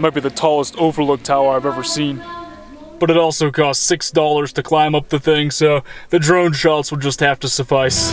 might be the tallest overlook tower I've ever seen. But it also costs $6 to climb up the thing, so the drone shots will just have to suffice.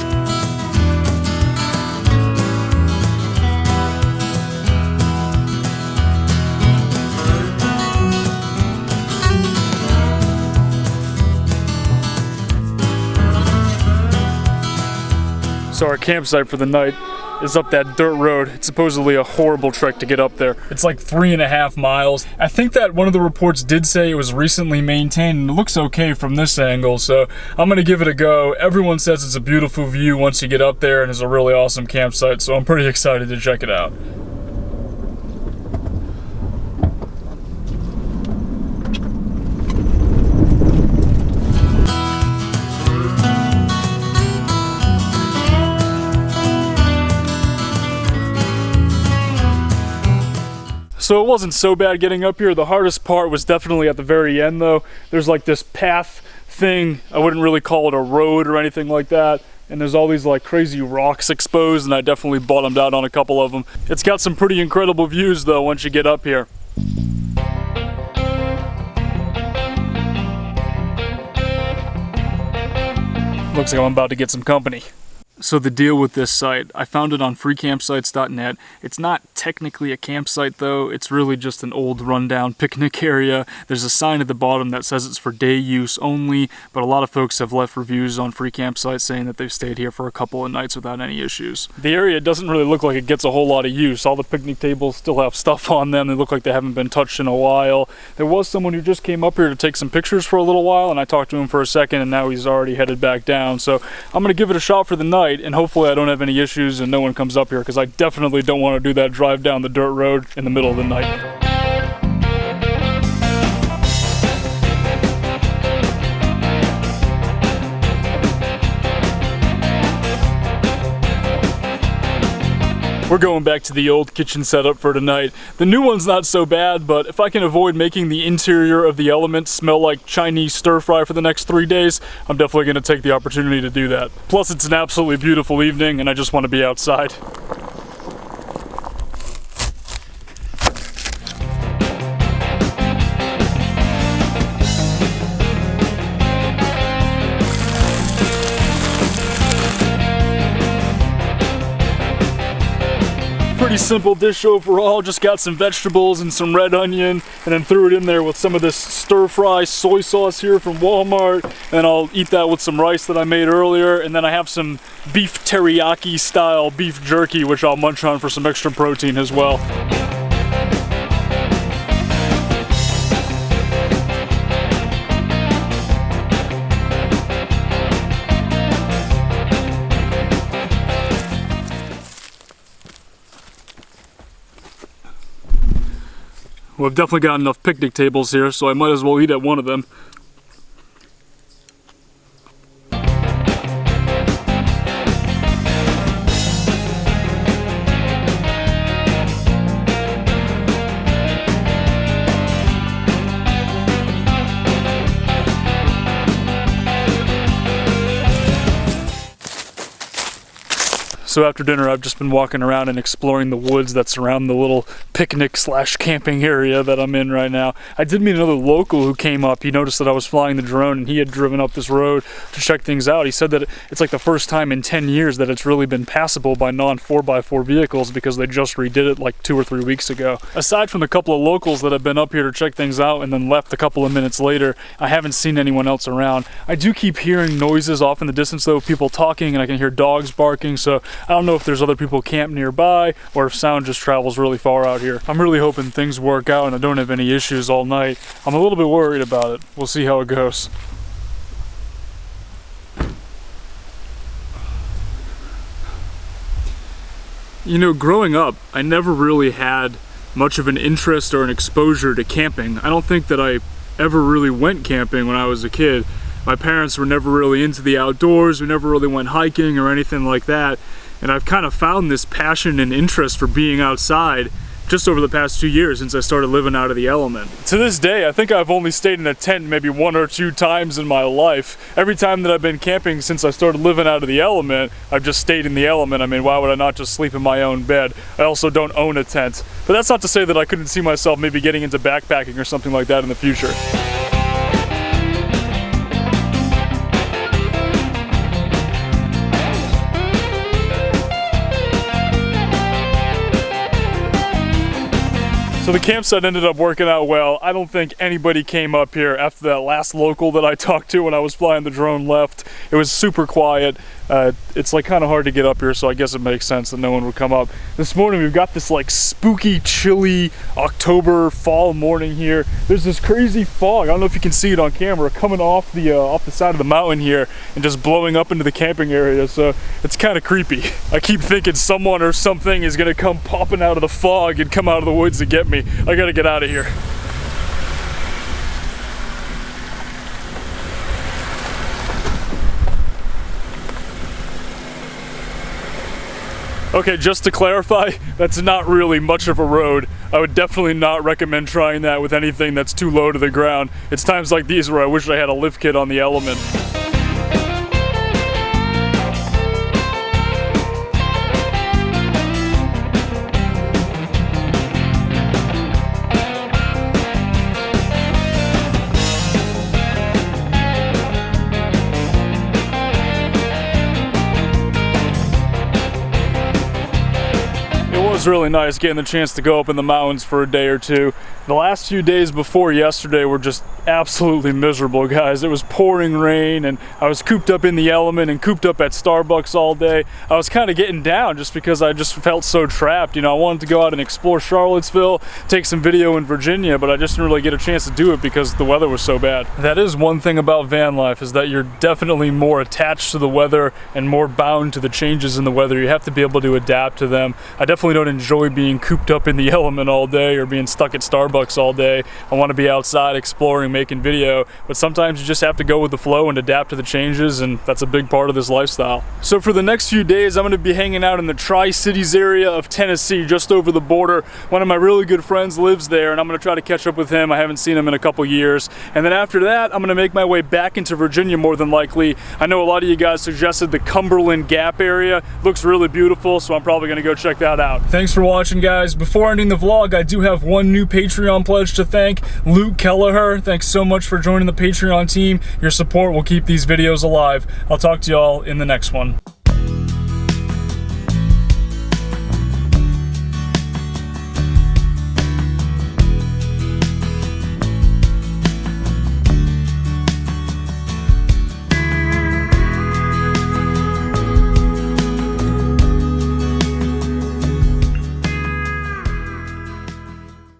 So our campsite for the night is up that dirt road. It's supposedly a horrible trek to get up there. It's like 3.5 miles. I think that one of the reports did say it was recently maintained, and it looks okay from this angle, so I'm gonna give it a go. Everyone says it's a beautiful view once you get up there, and it's a really awesome campsite, so I'm pretty excited to check it out. So it wasn't so bad getting up here. The hardest part was definitely at the very end though. There's like this path thing. I wouldn't really call it a road or anything like that. And there's all these like crazy rocks exposed, and I definitely bottomed out on a couple of them. It's got some pretty incredible views though once you get up here. Looks like I'm about to get some company. So the deal with this site, I found it on freecampsites.net. It's not technically a campsite though, it's really just an old rundown picnic area. There's a sign at the bottom that says it's for day use only, but a lot of folks have left reviews on free campsites saying that they've stayed here for a couple of nights without any issues. The area doesn't really look like it gets a whole lot of use. All the picnic tables still have stuff on them. They look like they haven't been touched in a while. There was someone who just came up here to take some pictures for a little while, and I talked to him for a second, and now he's already headed back down. So I'm gonna give it a shot for the night, and hopefully I don't have any issues and no one comes up here, because I definitely don't want to do that drive down the dirt road in the middle of the night. We're going back to the old kitchen setup for tonight. The new one's not so bad, but if I can avoid making the interior of the elements smell like Chinese stir fry for the next 3 days, I'm definitely gonna take the opportunity to do that. Plus it's an absolutely beautiful evening and I just want to be outside. Pretty simple dish overall, just got some vegetables and some red onion and then threw it in there with some of this stir-fry soy sauce here from Walmart, and I'll eat that with some rice that I made earlier, and then I have some beef teriyaki style beef jerky which I'll munch on for some extra protein as well. Well, I've definitely got enough picnic tables here, so I might as well eat at one of them. So after dinner, I've just been walking around and exploring the woods that surround the little picnic slash camping area that I'm in right now. I did meet another local who came up. He noticed that I was flying the drone and he had driven up this road to check things out. He said that it's like the first time in 10 years that it's really been passable by non-4x4 vehicles because they just redid it like 2 or 3 weeks ago. Aside from the couple of locals that have been up here to check things out and then left a couple of minutes later, I haven't seen anyone else around. I do keep hearing noises off in the distance though, people talking, and I can hear dogs barking, so I don't know if there's other people camped nearby or if sound just travels really far out here. I'm really hoping things work out and I don't have any issues all night. I'm a little bit worried about it. We'll see how it goes. You know, growing up, I never really had much of an interest or an exposure to camping. I don't think that I ever really went camping when I was a kid. My parents were never really into the outdoors. We never really went hiking or anything like that. And I've kind of found this passion and interest for being outside just over the past 2 years since I started living out of the element. To this day, I think I've only stayed in a tent maybe 1 or 2 times in my life. Every time that I've been camping since I started living out of the element, I've just stayed in the element. I mean, why would I not just sleep in my own bed? I also don't own a tent. But that's not to say that I couldn't see myself maybe getting into backpacking or something like that in the future. So the campsite ended up working out well. I don't think anybody came up here after that last local that I talked to when I was flying the drone left. It was super quiet. It's like kind of hard to get up here, so I guess it makes sense that no one would come up. This morning we've got this like spooky, chilly October fall morning here. There's this crazy fog. I don't know if you can see it on camera, coming off the side of the mountain here and just blowing up into the camping area. So it's kind of creepy. I keep thinking someone or something is gonna come popping out of the fog and come out of the woods to get me. I gotta get out of here. Okay, just to clarify, that's not really much of a road. I would definitely not recommend trying that with anything that's too low to the ground. It's times like these where I wish I had a lift kit on the element. It was really nice getting the chance to go up in the mountains for a day or two. The last few days before yesterday were just absolutely miserable, guys. It was pouring rain and I was cooped up in the element and cooped up at Starbucks all day. I was kind of getting down just because I just felt so trapped. You know, I wanted to go out and explore Charlottesville, take some video in Virginia, but I just didn't really get a chance to do it because the weather was so bad. That is one thing about van life, is that you're definitely more attached to the weather and more bound to the changes in the weather. You have to be able to adapt to them. I definitely don't enjoy being cooped up in the element all day or being stuck at Starbucks all day. I want to be outside exploring, making video, but sometimes you just have to go with the flow and adapt to the changes, and that's a big part of this lifestyle. So for the next few days, I'm going to be hanging out in the Tri-Cities area of Tennessee, just over the border. One of my really good friends lives there, and I'm going to try to catch up with him. I haven't seen him in a couple years. And then after that, I'm going to make my way back into Virginia more than likely. I know a lot of you guys suggested the Cumberland Gap area. Looks really beautiful, so I'm probably going to go check that out. Thanks for watching, guys. Before ending the vlog, I do have one new Patreon pledge to thank, Luke Kelleher. Thanks so much for joining the Patreon team. Your support will keep these videos alive. I'll talk to y'all in the next one.